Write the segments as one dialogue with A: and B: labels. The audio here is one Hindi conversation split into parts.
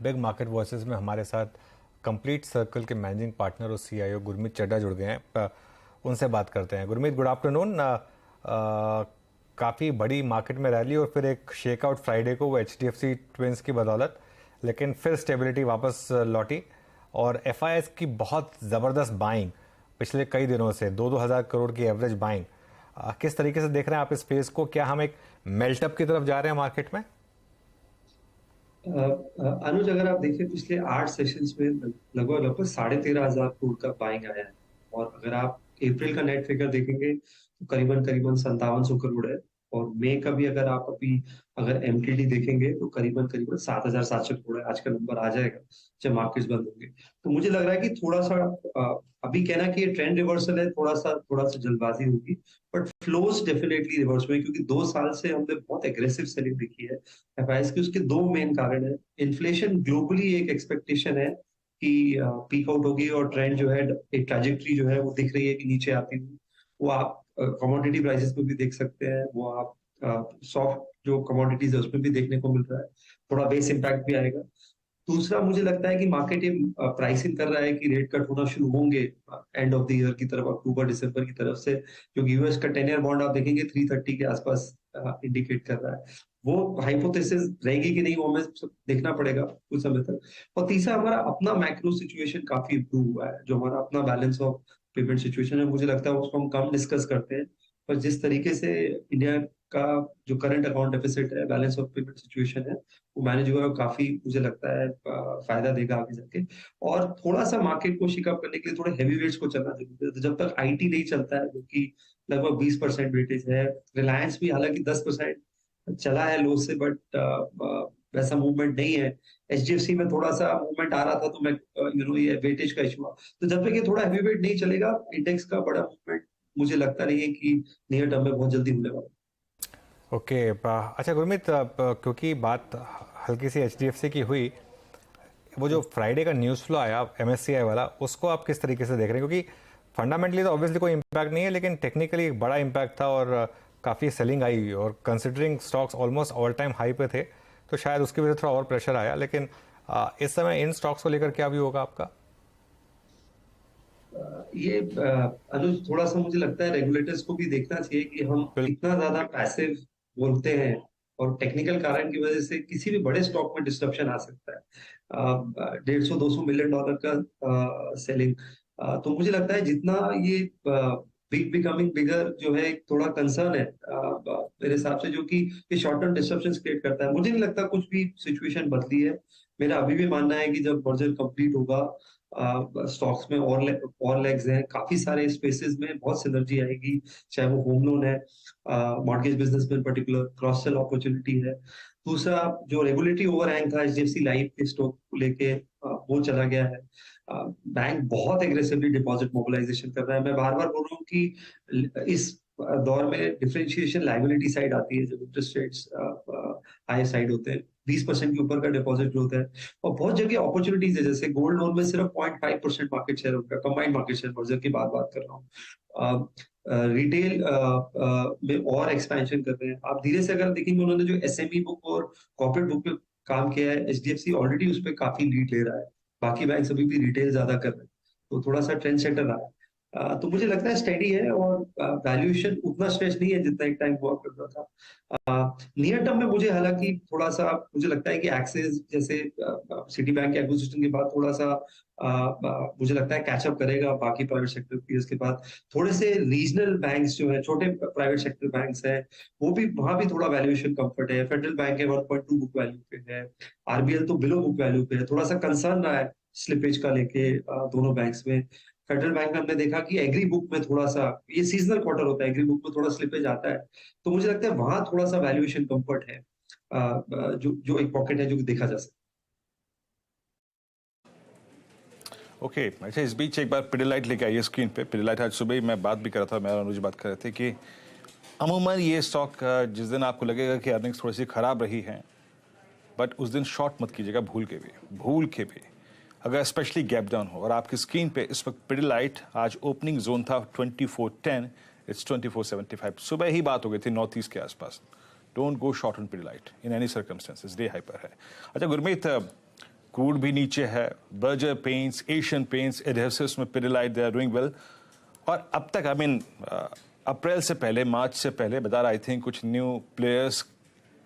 A: बिग मार्केट वॉइसेस में हमारे साथ कंप्लीट सर्कल के मैनेजिंग पार्टनर और सीईओ गुरमीत चड्ढा जुड़ गए हैं। उनसे बात करते हैं। Gurmeet, good afternoon. काफ़ी बड़ी मार्केट में रैली और फिर एक शेकआउट फ्राइडे को वो एचडीएफसी ट्विंस की बदौलत, लेकिन फिर स्टेबिलिटी वापस लौटी और एफआईआईज की बहुत ज़बरदस्त बाइंग पिछले कई दिनों से 2-2 हज़ार करोड़ की एवरेज बाइंग। किस तरीके से देख रहे हैं आप इस फेज को? क्या हम एक मेल्टअप की तरफ जा रहे हैं मार्केट में?
B: अनुज, अगर आप देखिए पिछले 8 सेशंस में लगभग लगभग 13,500 करोड़ का बाइंग आया है। और अगर आप अप्रैल का नेट फिगर देखेंगे तो करीबन करीबन 5700 करोड़ है। और मई का भी अगर आप अगर एमटीडी देखेंगे तो करीबन करीबन 7,700 करोड़ है। आज का नंबर आ जाएगा जब मार्केट्स बंद होंगे। तो मुझे लग रहा है कि थोड़ा सा अभी कहना कि ये ट्रेंड रिवर्सल है, थोड़ा सा जल्दबाजी होगी। बट फ्लोज डेफिनेटली रिवर्स हुए, क्योंकि 2 साल से हमने बहुत एग्रेसिव सेलिंग देखी है एफआईआईज की। उसके दो मेन कारण है। इन्फ्लेशन ग्लोबली एक एक्सपेक्टेशन है कि पीक आउट होगी और ट्रेंड जो है, एक ट्रैजेक्टरी जो है वो दिख रही है कि नीचे आती हुई। वो आप कमोडिटी प्राइसेस में भी देख सकते हैं, वो आप सॉफ्ट जो कमोडिटीज है उसमें भी देखने को मिल रहा है। थोड़ा बेस इम्पैक्ट भी आएगा। दूसरा, मुझे लगता है कि मार्केट ये प्राइसिंग कर रहा है कि रेट कट होना शुरू होंगे एंड ऑफ द ईयर की तरफ, अक्टूबर दिसंबर की तरफ से। क्योंकि यूएस का 10 ईयर बॉन्ड आप देखेंगे 330 के आसपास इंडिकेट कर रहा है। वो हाइपोथेसिस रहेगी कि नहीं, वो हमें देखना पड़ेगा कुछ समय तक। और तीसरा, हमारा अपना मैक्रो सिचुएशन काफी इम्प्रूव हुआ है। जो हमारा अपना बैलेंस ऑफ पेमेंट सिचुएशन है, मुझे लगता है उसको हम कम डिस्कस करते हैं। पर जिस तरीके से इंडिया का जो करंट अकाउंट डेफिसिट है, बैलेंस ऑफ पेमेंट सिचुएशन है, वो मैनेज हुआ है, काफी मुझे लगता है फायदा देगा आगे जाके। और थोड़ा सा मार्केट को शिकअप करने के लिए थोड़े हैवी वेट्स को चलना जरूरी है। तो जब तक आईटी नहीं चलता है, जो कि लगभग 20% वेटेज है, रिलायंस भी हालांकि 10% चला है लो से, बट वैसा मूवमेंट नहीं है। एचडीएफसी में थोड़ा सा मूवमेंट आ रहा था, तो मैं ये वेटेज का इशू। तो जब तक ये थोड़ा हैवी वेट नहीं चलेगा, इंडेक्स का बड़ा मूवमेंट मुझे लगता नहीं है कि नियर टर्म में बहुत जल्दी होने वाला।
A: ओके। अच्छा गुरमीत, क्योंकि बात हल्की सी एचडीएफसी की हुई, वो जो फ्राइडे का न्यूज़ फ्लो आया एमएससीआई वाला, उसको आप किस तरीके से देख रहे हैं? क्योंकि फंडामेंटली तो ऑब्वियसली कोई इम्पैक्ट नहीं है, लेकिन टेक्निकली एक बड़ा इम्पैक्ट था और काफ़ी सेलिंग आई, और considering stocks almost all time high पे थे, तो शायद उसकी वजह से थोड़ा और प्रेशर आया। लेकिन इस समय इन स्टॉक्स को लेकर क्या व्यू होगा आपका?
B: ये अनुज, थोड़ा सा मुझे लगता है रेगुलेटर्स को भी देखना चाहिए कि हम
A: बिल्कुल।
B: इतना ज्यादा पैसिव बोलते हैं और टेक्निकल कारण की वजह से किसी भी बड़े स्टॉक में डिस्ट्रप्शन आ सकता है। 150-200 मिलियन डॉलर का सेलिंग। तो मुझे लगता है जितना ये बिग बिकमिंग बिगर जो है, एक थोड़ा कंसर्न है मेरे हिसाब से, जो कि ये शॉर्ट टर्म डिस्ट्रप्शन क्रिएट करता है। मुझे नहीं लगता कुछ भी सिचुएशन बदली है। मेरा अभी भी मानना है कि जब मर्जर कंप्लीट होगा, स्टॉक्स में और लेग्स हैं, काफी सारे स्पेसेस में बहुत सिनर्जी आएगी। चाहे वो होम लोन है, मॉर्गेज बिजनेस में पर्टिकुलर क्रॉस सेल अपॉर्चुनिटी है। दूसरा, जो रेगुलेटरी ओवरहैंग था एचडीएफसी लाइफ के स्टॉक को लेके, वो चला गया है। बैंक बहुत एग्रेसिवली डिपॉजिट मोबिलाइजेशन कर रहा है। मैं बार बार बोल रहा हूँ कि इस दौर में डिफरेंशिएशन लाइबिलिटी साइड आती है, जब इंटरेस्ट रेट्स हाई साइड होते हैं। 20% के ऊपर का डिपॉजिट ग्रोथ है। और बहुत जगह अपॉर्चुनिटीज है, जैसे गोल्ड लोन में सिर्फ 0.5% मार्केट शेयर उनका, कंबाइंड मार्केट शेयर मर्जर की बात कर रहा हूँ। रिटेल में और एक्सपेंशन कर रहे हैं। आप धीरे से अगर देखेंगे, उन्होंने जो एसएमई बुक और कॉर्पोरेट बुक पे काम किया है, एचडीएफसी ऑलरेडी उस पर काफी लीड ले रहा है। बाकी बैंक अभी भी रिटेल ज्यादा कर रहे हैं, तो थोड़ा सा ट्रेंड सेटर रहा है। तो मुझे लगता है स्टेडी है, और वैल्यूएशन उतना स्ट्रेच नहीं है जितना एक टाइम हुआ करता था। नियर टर्म में मुझे हालांकि थोड़ा सा मुझे लगता है कि एक्सिस जैसे सिटी बैंक के एक्विजिशन के बाद थोड़ा सा मुझे लगता है कैचअप करेगा बाकी प्राइवेट सेक्टर पीयर्स के बाद। थोड़े से रीजनल बैंक्स जो है, छोटे प्राइवेट सेक्टर बैंक्स हैं, वो भी, वहां भी थोड़ा वैल्यूएशन कंफर्ट है। फेडरल बैंक है 1.2 बुक वैल्यू पे है। आरबीएल तो बिलो बुक वैल्यू पे है। थोड़ा सा कंसर्न रहा है स्लिपेज का लेके दोनों बैंक्स में। फेडरल बैंक में हमने देखा कि एग्री बुक में थोड़ा सा, ये सीजनल क्वार्टर होता है, एग्री बुक में थोड़ा स्लिपेज आता है। तो मुझे लगता है वहां थोड़ा सा वैल्यूएशन कंफर्ट है, जो जो एक पॉकेट है जो देखा जा सकता
C: ओके अच्छा, इस बीच एक बार पिडिलाइट लेके आइए स्क्रीन पे। पिडिलाइट आज सुबह ही मैं बात भी कर रहा था, मैं और अनुज बात कर रहे थे कि अमूमन ये स्टॉक जिस दिन आपको लगेगा कि अर्निंग्स थोड़ी सी खराब रही हैं, बट उस दिन शॉर्ट मत कीजिएगा भूल के भी अगर स्पेशली गैप डाउन हो। और आपकी स्क्रीन पे इस वक्त पिडिलाइट, आज ओपनिंग जोन था 2410, इट्स 2475। सुबह ही बात हो गई थी नॉर्थ ईस्ट के आसपास। Don't go short on Pidilite in any circumstances, they hyper है। अच्छा गुरमीत, क्रूड भी नीचे है, Berger Paints, Asian Paints, adhesives में Pidilite, they are doing well. और अब तक आई मीन अप्रैल से पहले, मार्च से पहले बाजार आई थिंक कुछ न्यू प्लेयर्स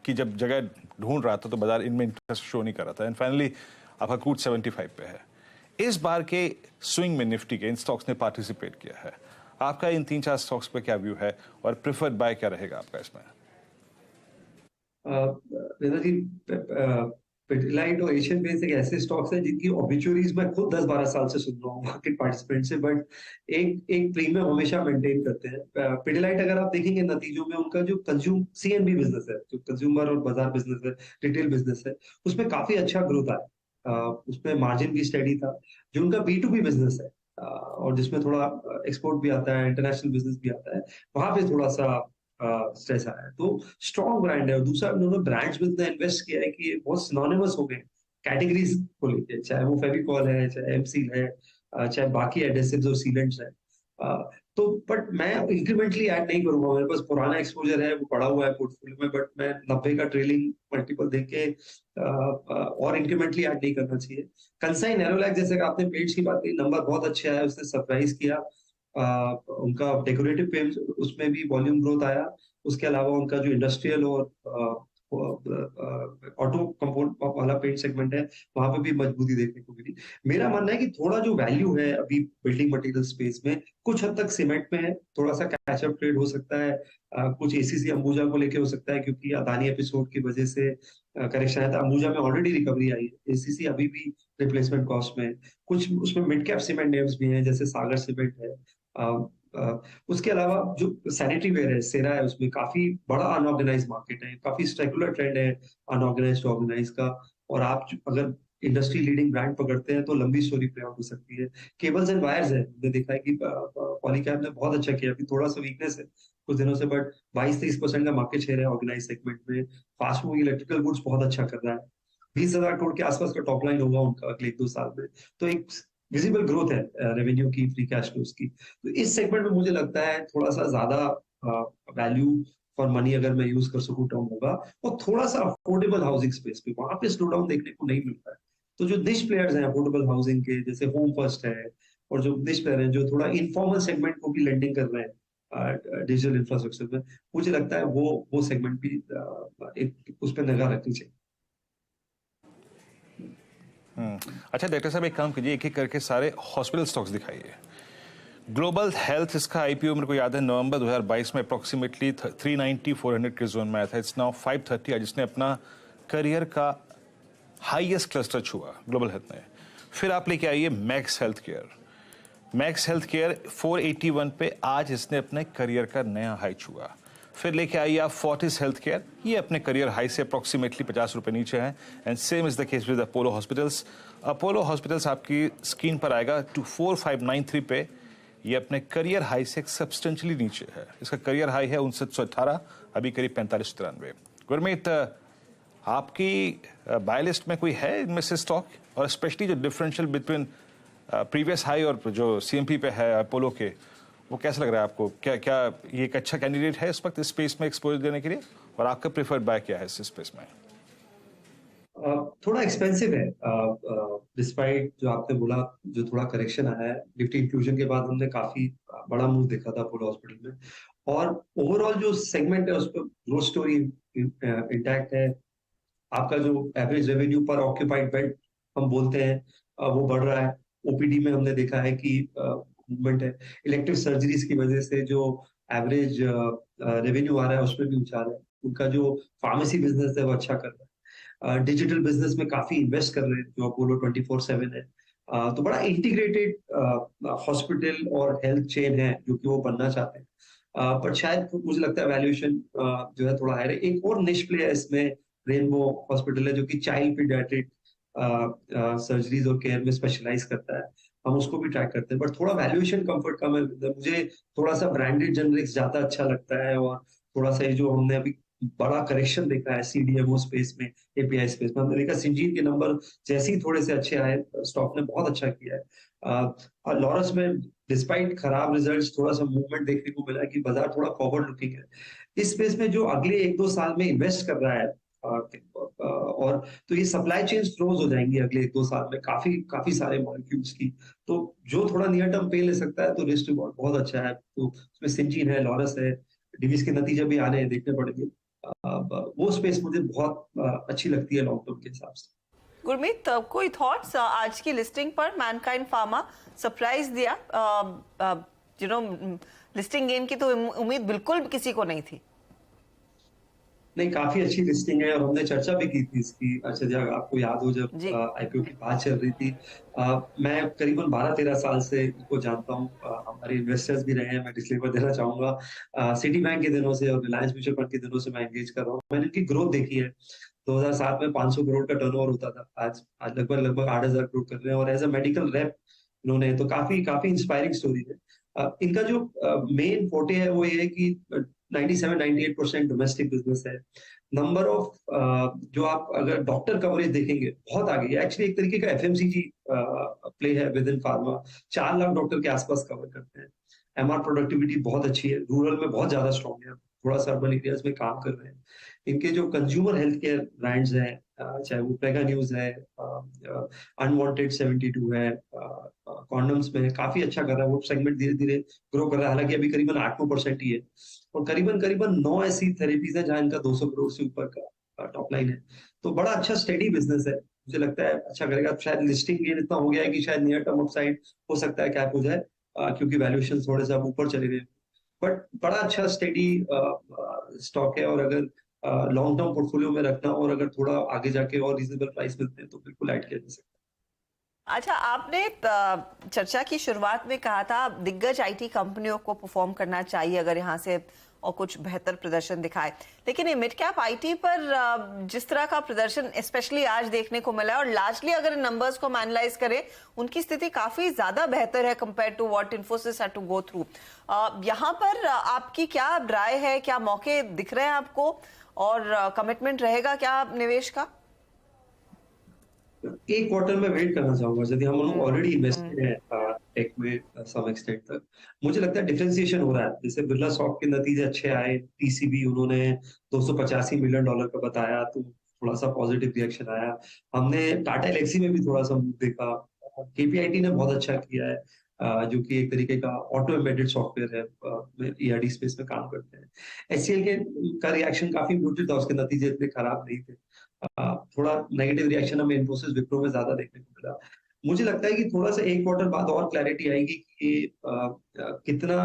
C: की जब जगह ढूंढ रहा था तो बाजार इनमें इंटरेस्ट शो नहीं कर रहा था, एंड फाइनली आपका क्रूड 75 पे है। इस बार के स्विंग में निफ्टी के इन स्टॉक्स ने पार्टिसिपेट किया है। आपका इन 3-4 स्टॉक्स पे क्या व्यू है और प्रेफर्ड बाय क्या रहेगा आपका इसमें?
B: वेदा जी, पिडिलाइट और एशियन पेंट्स एक ऐसे स्टॉक्स हैं जिनकी ऑब्ituaries मैं खुद 10-12 साल से सुन रहा हूँ मार्केट पार्टिसिपेंट से, बट एक प्रीमियम हमेशा मेंटेन करते हैं। पिडिलाइट अगर आप देखेंगे नतीजों में, उनका जो सीएनबी बिजनेस है, जो कंज्यूमर और बाजार बिजनेस है, रिटेल बिजनेस है, उसमें काफी अच्छा ग्रोथ आया। उसमें मार्जिन भी स्टेडी था। जो उनका B2B बिजनेस है, और जिसमें थोड़ा एक्सपोर्ट भी आता है, इंटरनेशनल बिजनेस भी आता है, वहां पे थोड़ा सा स्ट्रेस आया है। तो स्ट्रॉन्ग ब्रांड है। और दूसरा, उन्होंने ब्रांड्स में इतना इन्वेस्ट किया है कि ये बहुत सिनोनिमस हो गए कैटेगरीज को लेके, चाहे वो फेविकॉल है, चाहे एमसील है, चाहे बाकी एडेसिव्स और सीलेंट्स है। तो बट मैं इंक्रीमेंटली ऐड नहीं करूंगा। मेरे पास पुराना एक्सपोजर है, वो पड़ा हुआ है पोर्टफोलियो में, बट मैं 90 का ट्रेलिंग मल्टीपल देख के और इंक्रीमेंटली ऐड नहीं करना चाहिए। कंसाई नेरोलैक, जैसे कि आपने पेंट्स की बात की, नंबर बहुत अच्छे आया, उसने सरप्राइज किया। उनका डेकोरेटिव पेंट्स, उसमें भी वॉल्यूम ग्रोथ आया। उसके अलावा उनका जो इंडस्ट्रियल और ऑटो कंपाउंड वाला पेंट सेगमेंट है, वहां पे भी मजबूती देखने को मिली। मेरा मानना है कि थोड़ा जो वैल्यू है अभी बिल्डिंग मटेरियल स्पेस में, कुछ हद तक सीमेंट में है, थोड़ा सा कैचअप ट्रेड हो सकता है। कुछ एसीसी अंबुजा को लेके हो सकता है, क्योंकि अदानी एपिसोड की वजह से करेक्शन आया था। अंबुजा में ऑलरेडी रिकवरी आई है, एसीसी अभी भी रिप्लेसमेंट कॉस्ट में। कुछ उसमें मिड कैप सीमेंट नेम्स भी हैं, जैसे सागर सीमेंट है। उसके अलावा जो सैनिटरी वेयर है, सेरा है, उसमें काफी बड़ा अनऑर्गेनाइज मार्केट है, काफी स्पेकुलर ट्रेंड है अनऑर्गेनाइज टू ऑर्गेनाइज का। और आप अगर इंडस्ट्री लीडिंग ब्रांड पकड़ते हैं तो लंबी स्टोरी प्ले आउट हो सकती है। केबल्स एंड वायर्स है, हमने देखा है कि पॉलीकैब ने बहुत अच्छा किया। अभी थोड़ा सा वीकनेस है कुछ दिनों से, बट 22-23% का मार्केट शेयर है ऑर्गेनाइज सेगमेंट में। फास्ट मूविंग इलेक्ट्रिकल गुड्स बहुत अच्छा कर रहा है। 20,000 करोड़ के आसपास का टॉप लाइन होगा उनका अगले 1-2 साल में। तो एक विजिबल ग्रोथ है रेवेन्यू की, फ्री कैश फ्लोज की। तो इस सेगमेंट में मुझे लगता है थोड़ा सा ज्यादा वैल्यू फॉर मनी अगर मैं यूज कर सकूं टर्म होगा। और थोड़ा सा अफोर्डेबल हाउसिंग स्पेस पे, वहां पे स्लो डाउन देखने को नहीं मिलता है। तो जो निश प्लेयर्स हैं अफोर्डेबल हाउसिंग के, जैसे होम फर्स्ट है, और जो निश प्लेयर हैं जो थोड़ा इनफॉर्मल सेगमेंट को भी लेंडिंग कर रहे हैं डिजिटल इंफ्रास्ट्रक्चर में, मुझे लगता है वो सेगमेंट भी एक उस पर निगाह रखनी चाहिए।
C: अच्छा डॉक्टर साहब, एक काम कीजिए, एक एक करके सारे हॉस्पिटल स्टॉक्स दिखाइए। ग्लोबल हेल्थ, इसका आईपीओ मेरे को याद है नवंबर 2022 में अप्रोक्सीमेटली 390-400 के जोन में आया था। इट्स नाउ 530, जिसने अपना करियर का हाईएस्ट क्लस्टर छुआ ग्लोबल हेल्थ ने। फिर आप लेके आइए max health care. Max health care 481 पे आज इसने अपने करियर का नया हाई छुआ। फिर लेके आइए आप फोर्टिस हेल्थ केयर, ये अपने करियर हाई से अप्रोक्सीमेटली 50 रुपए नीचे हैं। And same is the case with Apollo hospitals. Apollo hospitals आपकी स्क्रीन पर आएगा 4593 पे, ये अपने करियर हाई से सब्सटेंशियली नीचे है। इसका करियर हाई है 5918, अभी करीब 4593। गुरमीत, आपकी बाय लिस्ट में कोई है इनमें से स्टॉक, और स्पेशली जो डिफरेंशियल बिटवीन प्रीवियस हाई और जो सीएमपी पे है अपोलो के, वो कैसा लग रहा है आपको? क्या ये एक अच्छा कैंडिडेट है इस वक्त इस स्पेस में एक्सपोजर देने के लिए, और आपका प्रेफर्ड बाय क्या है इस स्पेस में?
B: थोड़ा एक्सपेंसिव है, डिस्पाइट जो आपने बोला, जो थोड़ा करेक्शन आया है निफ्टी इंक्लूजन के बाद, हमने काफी बड़ा मूव देखा था अपोलो हॉस्पिटल में। और ओवरऑल जो सेगमेंट है उस पर ग्रोथ स्टोरी इंटैक्ट है। आपका जो एवरेज रेवेन्यू पर ऑक्यूपाइड बेड हम बोलते हैं, वो बढ़ रहा है। ओपीडी में हमने देखा है कि मूवमेंट है। इलेक्टिव सर्जरीज की वजह से जो एवरेज रेवेन्यू आ रहा है उसमें भी उछाल है। उनका जो फार्मेसी बिजनेस है वो अच्छा कर रहा है। डिजिटल बिजनेस में काफी इन्वेस्ट कर रहे हैं जो अपोलो 24/7 है। तो बड़ा इंटीग्रेटेड हॉस्पिटल और हेल्थ चेन है जो कि वो बनना चाहते हैं। पर शायद मुझे लगता है वैल्यूएशन जो है थोड़ा हायर है। एक और निश प्ले है इसमें, रेनबो हॉस्पिटल है, जो कि चाइल्ड पीडियाट्रिक सर्जरीज और केयर में स्पेशलाइज करता है। हम उसको भी ट्रैक करते हैं, बट थोड़ा वैल्यूएशन कंफर्ट कम है। मुझे थोड़ा सा ब्रांडेड जेनरिक्स ज्यादा अच्छा लगता है। और थोड़ा सा ये जो हमने अभी बड़ा करेक्शन देखा है सीडीएमओ स्पेस में, एपीआई स्पेस में, हमने देखा सिंजीन के नंबर जैसे ही थोड़े से अच्छे आए, स्टॉक ने बहुत अच्छा किया है। लॉरस में डिस्पाइट खराब रिजल्ट्स, थोड़ा सा मूवमेंट देखने को मिला कि बाजार थोड़ा फॉरवर्ड लुकिंग है। इस स्पेस में जो अगले 1-2 साल में इन्वेस्ट कर रहा है और तो ये सप्लाई चेन क्लोज हो जाएंगी अगले 1-2 साल में काफी काफी सारे मॉलिक्यूल्स की। तो जो थोड़ा नियर टर्म पेन ले सकता है तो रिस्क रिवॉर्ड बहुत अच्छा है। तो उसमें सिंजीन है, लॉरस है, डिवीज के नतीजे भी आने हैं, देखने पड़ेंगे। वो स्पेस मुझे बहुत अच्छी लगती है लॉन्ग टर्म के हिसाब से।
D: गुरमीत, कोई थॉट्स आज की लिस्टिंग पर? मैनकाइंड फार्मा सरप्राइज दिया, लिस्टिंग गेन की तो उम्मीद बिल्कुल किसी को नहीं थी।
B: नहीं, काफी अच्छी लिस्टिंग है और हमने चर्चा भी की थी इसकी। अच्छा, जब आपको याद हो, जब
D: जी।
B: आईपीओ की बात चल रही थी, मैं करीबन 12-13 साल से इनको जानता हूँ। हमारे इन्वेस्टर्स भी रहे हैं। मैं डिस्क्लेमर देना चाहूंगा, सिटी बैंक के दिनों से और रिलायंस म्यूचुअल फंड के दिनों से मैं एंगेज कर रहा हूँ। मैंने इनकी ग्रोथ देखी है। 2007 में 500 करोड़ का टर्नओवर होता था, आज आज लगभग 8,000 करोड़ कर रहे हैं, और एज अ मेडिकल रेप इन्होंने, तो काफी काफी इंस्पायरिंग स्टोरी है। इनका जो मेन फोटे है वो ये है कि 97-98% डोमेस्टिक बिजनेस है। नंबर ऑफ जो आप अगर डॉक्टर कवरेज देखेंगे बहुत आगे है। एक्चुअली एक तरीके का एफएमसीजी प्ले है with in pharma. 4 lakh doctor के आसपास कवर करते हैं। एमआर प्रोडक्टिविटी बहुत अच्छी है, रूरल में बहुत ज्यादा स्ट्रॉन्ग है, थोड़ा सा अर्बन एरियाज में काम कर रहे हैं। इनके जो कंज्यूमर हेल्थ केयर ब्रांड्स हैं, चाहे वो पेगा न्यूज है, अनवांटेड 72 है, कॉन्डम्स में काफी अच्छा कर रहा है। वो सेगमेंट धीरे धीरे ग्रो कर रहा है, हालांकि अभी करीबन 8-9% ही है। और करीबन करीबन 9 ऐसी थेरेपीज है जहां इनका 200 करोड़ से ऊपर का टॉप लाइन है। तो बड़ा अच्छा स्टेडी बिजनेस है, मुझे लगता है अच्छा करेगा। शायद लिस्टिंग गेन इतना हो गया है कि शायद नियर टर्म अपसाइड हो सकता है कैप हो जाए, क्योंकि वैल्यूएशन थोड़े से अब ऊपर चले गए। बट बड़ा अच्छा स्टेडी स्टॉक है, और अगर लॉन्ग टर्म पोर्टफोलियो में रखना और अगर थोड़ा आगे जाके और रीजनेबल प्राइस मिलते हैं तो बिल्कुल ऐड किया जा सकता है।
D: अच्छा, आपने चर्चा की शुरुआत में कहा था दिग्गज आईटी कंपनियों को परफॉर्म करना चाहिए अगर यहाँ से और कुछ बेहतर प्रदर्शन दिखाए, लेकिन ये मिड कैप आईटी पर जिस तरह का प्रदर्शन स्पेशली आज देखने को मिला है, और लार्जली अगर नंबर्स को एनालाइज करें उनकी स्थिति काफी ज्यादा बेहतर है compare to what Infosys had to go through. यहाँ पर आपकी क्या राय है? क्या मौके दिख रहे हैं आपको, और कमिटमेंट रहेगा क्या निवेश का?
B: एक क्वार्टर में वेट करना चाहूंगा। यदि हम लोग ऑलरेडी इन्वेस्टेड हैं टेक में सम एक्सटेंट तक, मुझे लगता है डिफरेंशिएशन हो रहा है। जैसे बिरला सॉफ्ट के नतीजे अच्छे आए, टीसीबी उन्होंने $285 मिलियन का बताया, तो थोड़ा सा पॉजिटिव रिएक्शन आया। हमने टाटा एलेक्सी में भी थोड़ा सा मूव देखा। केपीआईटी ने बहुत अच्छा किया है, जो कि एक तरीके का ऑटो एम्बेडेड सॉफ्टवेयर है, ईआरडी स्पेस में काम करते हैं। एचसीएल के का रिएक्शन काफी म्यूटेड था, उसके नतीजे इतने खराब नहीं थे। थोड़ा नेगेटिव रिएक्शन हमें इन्फोसिस विप्रो में ज्यादा देखने को मिला। मुझे लगता है कि थोड़ा सा एक क्वार्टर बाद और क्लैरिटी आएगी कि कितना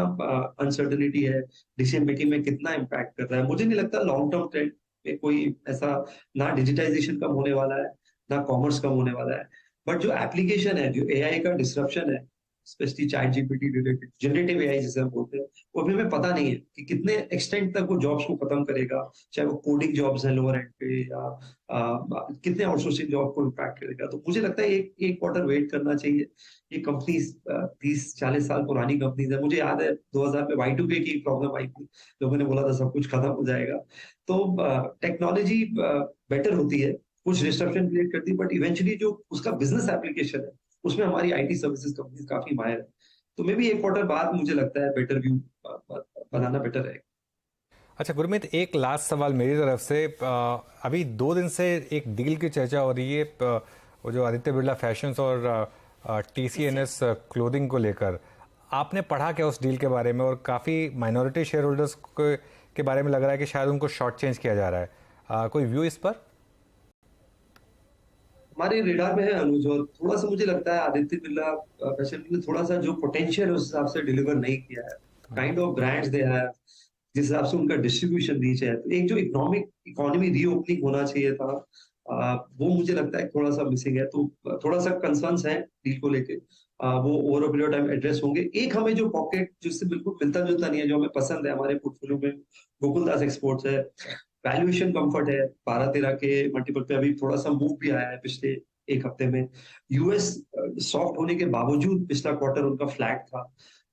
B: अनसर्टेनिटी है, डिसीजन मेकिंग में कितना इम्पैक्ट कर रहा है। मुझे नहीं लगता लॉन्ग टर्म ट्रेंड में कोई ऐसा, ना डिजिटाइजेशन कम होने वाला है, ना कॉमर्स कम होने वाला है। बट जो एप्लीकेशन है, जो एआई का डिसरप्शन है, specially chat GPT related generative AI जिसे हम बोलते हैं, वो अभी हमें पता नहीं है कि कितने एक्सटेंट तक वो जॉब्स को खत्म करेगा। चाहे वो कोडिंग जॉब्स हैं लोअर एंड पे, या कितने आउटसोर्सिंग जॉब को इम्पैक्ट करेगा। तो मुझे लगता है एक क्वार्टर वेट करना चाहिए। ये कंपनीज 30-40 साल पुरानी कंपनीज है। मुझे याद है 2000 में Y2K की प्रॉब्लम आई थी, लोगों ने बोला था सब कुछ खत्म हो जाएगा। तो टेक्नोलॉजी बेटर होती है, कुछ डिस्ट्रप्शन क्रिएट करती है, बट इवेंचुअली जो उसका बिजनेस एप्लीकेशन है उसमें हमारी आईटी सर्विसेज कंपनीज काफी माहिर है। तो मे भी एक क्वार्टर बाद मुझे लगता है बेटर व्यू बनाना बेटर रहेगा।
A: अच्छा गुरमीत, एक लास्ट सवाल मेरी तरफ से। अभी 2 दिन से एक डील की चर्चा हो रही है, वो जो आदित्य बिरला फैशंस और टीसीएनएस क्लोथिंग को लेकर। आपने पढ़ा क्या उस डील के बारे में? और काफ़ी माइनॉरिटी शेयर होल्डर्स के बारे में लग रहा है कि शायद उनको शॉर्ट चेंज किया जा रहा है। कोई व्यू इस पर?
B: हमारे रेडार में है अनुज, और थोड़ा सा मुझे लगता है आदित्य बिरला फैशन ने थोड़ा सा जो पोटेंशियल उस हिसाब से डिलीवर नहीं किया है। Kind of brands they have, जिस हिसाब से उनका डिस्ट्रीब्यूशन रीच है, तो एक जो इकोनॉमी रीओपनिंग होना चाहिए था, वो मुझे लगता है थोड़ा सा मिसिंग है। तो थोड़ा सा कंसर्न्स है डील को लेके, वो over a period time address होंगे। एक हमें जो पॉकेट जिससे बिल्कुल मिलता जुलता नहीं है, जो हमें पसंद है हमारे पोर्टफोलियो में, गोकुलदास एक्सपोर्ट्स है। वैल्यूएशन कंफर्ट है, 12-13 के मल्टीपल पे अभी थोड़ा सा मूव भी आया है पिछले एक हफ्ते में। यूएस सॉफ्ट होने के बावजूद पिछला क्वार्टर उनका फ्लैट था।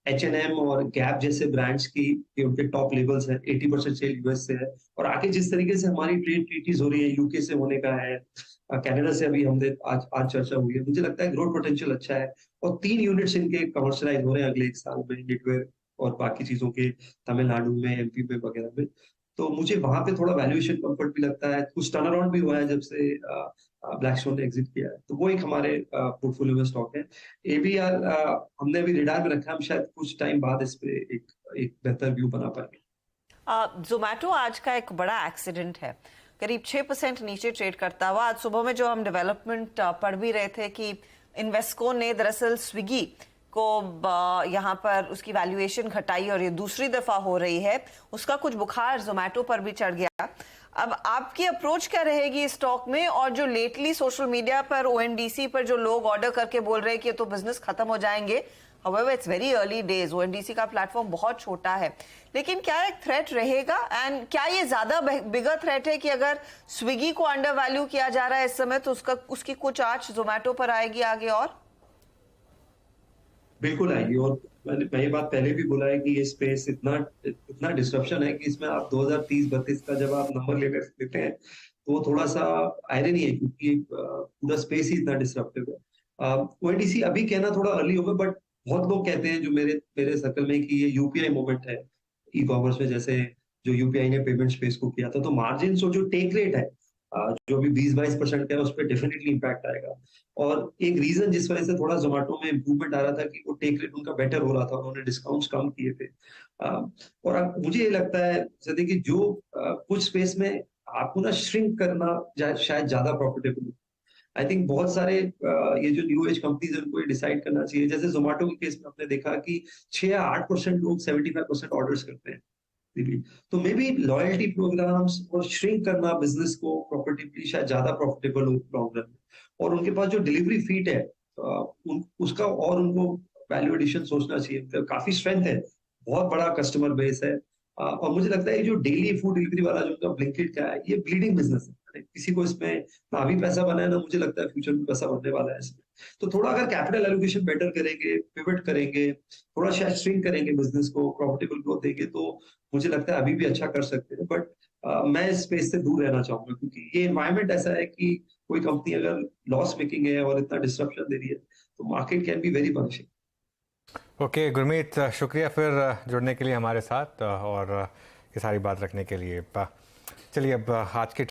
B: H&M और गैप जैसे ब्रांड्स की ये उनके टॉप लेवल्स है, 80% सेल यूएस से है। और आगे जिस तरीके से हमारी ट्रेड ट्रीटीज हो रही है, यूके से होने का है, कनाडा से अभी हमने आज चर्चा हुई है, मुझे लगता है ग्रोथ पोटेंशियल अच्छा है। और 3 यूनिट्स इनके कमर्शियलाइज हो रहे हैं अगले 1 साल में, नेटवेयर और बाकी चीजों के, तमिलनाडु में, एमपी में वगैरह में। तो मुझे वहां पे थोड़ा वैल्यूएशन कंफर्ट भी लगता है, कुछ टर्न अराउंड भी हुआ है जब से ब्लैकस्टोन ने एग्जिट किया है, तो वो एक हमारे पोर्टफोलियो में स्टॉक है। एबीआर हमने अभी रिडार में रखा है, हम शायद कुछ टाइम बाद इस पे एक बेहतर व्यू बना पाएंगे।
D: जोमैटो आज का एक बड़ा एक्सीडेंट है, करीब 6% नीचे ट्रेड करता हुआ। आज सुबह में जो हम डेवलपमेंट पढ़ भी रहे थे कि इन्वेस्को ने दरअसल स्विगी को यहाँ पर उसकी वैल्यूएशन घटाई और ये दूसरी दफा हो रही है, उसका कुछ बुखार जोमैटो पर भी चढ़ गया। अब आपकी अप्रोच क्या रहेगी स्टॉक में? और जो लेटली सोशल मीडिया पर ओएनडीसी पर जो लोग ऑर्डर करके बोल रहे हैं कि ये तो बिजनेस खत्म हो जाएंगे, however it's very early days, ONDC का प्लेटफॉर्म बहुत छोटा है, लेकिन क्या एक थ्रेट रहेगा? एंड क्या ये ज्यादा बिगर थ्रेट है कि अगर स्विगी को अंडर वैल्यू किया जा रहा है इस समय, तो उसकी कुछ आंच जोमैटो पर आएगी आगे? और
B: बिल्कुल आएगी, और मैं ये बात पहले भी बोला है कि ये स्पेस इतना डिस्ट्रप्शन है कि इसमें आप 2030-32 का जब आप नंबर लेते हैं तो वो थोड़ा सा आयरनी है, क्योंकि पूरा स्पेस ही इतना डिस्ट्रप्टिव है। ओएनडीसी अभी कहना थोड़ा अर्ली होगा, बट बहुत लोग कहते हैं जो मेरे सर्कल में कि ये यूपीआई मोमेंट है ई कॉमर्स में, जैसे जो यूपीआई ने पेमेंट स्पेस को किया था, तो मार्जिन और जो टेक रेट है जो भी 20-22% का है, उस पर डेफिनेटली इम्पैक्ट आएगा। और एक रीजन जिस वजह से थोड़ा जोमेटो में इम्प्रूवमेंट आ रहा था कि वो टेक रेट उनका बेटर हो रहा था, उन्होंने डिस्काउंट्स कम किए थे। और मुझे ये लगता है सदी कि जो कुछ स्पेस में आपको ना श्रिंक करना शायद ज्यादा प्रॉफिटेबल हो। आई थिंक बहुत सारे ये जो न्यू एज कंपनीज है उनको ये डिसाइड करना चाहिए। जैसे जोमेटो के केस में आपने देखा कि 6 या 8% लोग 75% ऑर्डर्स करते हैं। तो मे बी लॉयल्टी प्रोग्राम्स और श्रिंक करना बिजनेस को प्रॉफिटेबली शायद ज्यादा प्रॉफिटेबल हो लॉन्ग रन में। और उनके पास जो डिलीवरी फीट है उसका और उनको वैल्यू एडिशन सोचना चाहिए। तो काफी स्ट्रेंथ है, बहुत बड़ा कस्टमर बेस है। और मुझे लगता है जो डेली फूड डिलीवरी वाला जो उनका ब्लिंकिट का है, ये ब्लीडिंग बिजनेस है, किसी को इसमें ना अभी पैसा बना है, ना मुझे लगता है फ्यूचर में पैसा बनने वाला है इसमें। तो थोड़ा अगर कैपिटल एलोकेशन बेटर करेंगे, पिवट करेंगे, थोड़ा शायद श्रिंक करेंगे बिजनेस को, प्रॉफिटेबल ग्रोथ देंगे, तो मुझे लगता है अभी भी अच्छा कर सकते हैं। बट मैं इस स्पेस से दूर रहना चाहूंगा, क्योंकि ये एनवायरनमेंट ऐसा है कि कोई कंपनी अगर लॉस मेकिंग है और इतना डिस्ट्रप्शन दे रही है, तो market can be very punishing.
A: Okay Gurmeet, शुक्रिया फिर जुड़ने के लिए हमारे साथ और ये सारी बात रखने के लिए। चलिए अब आज के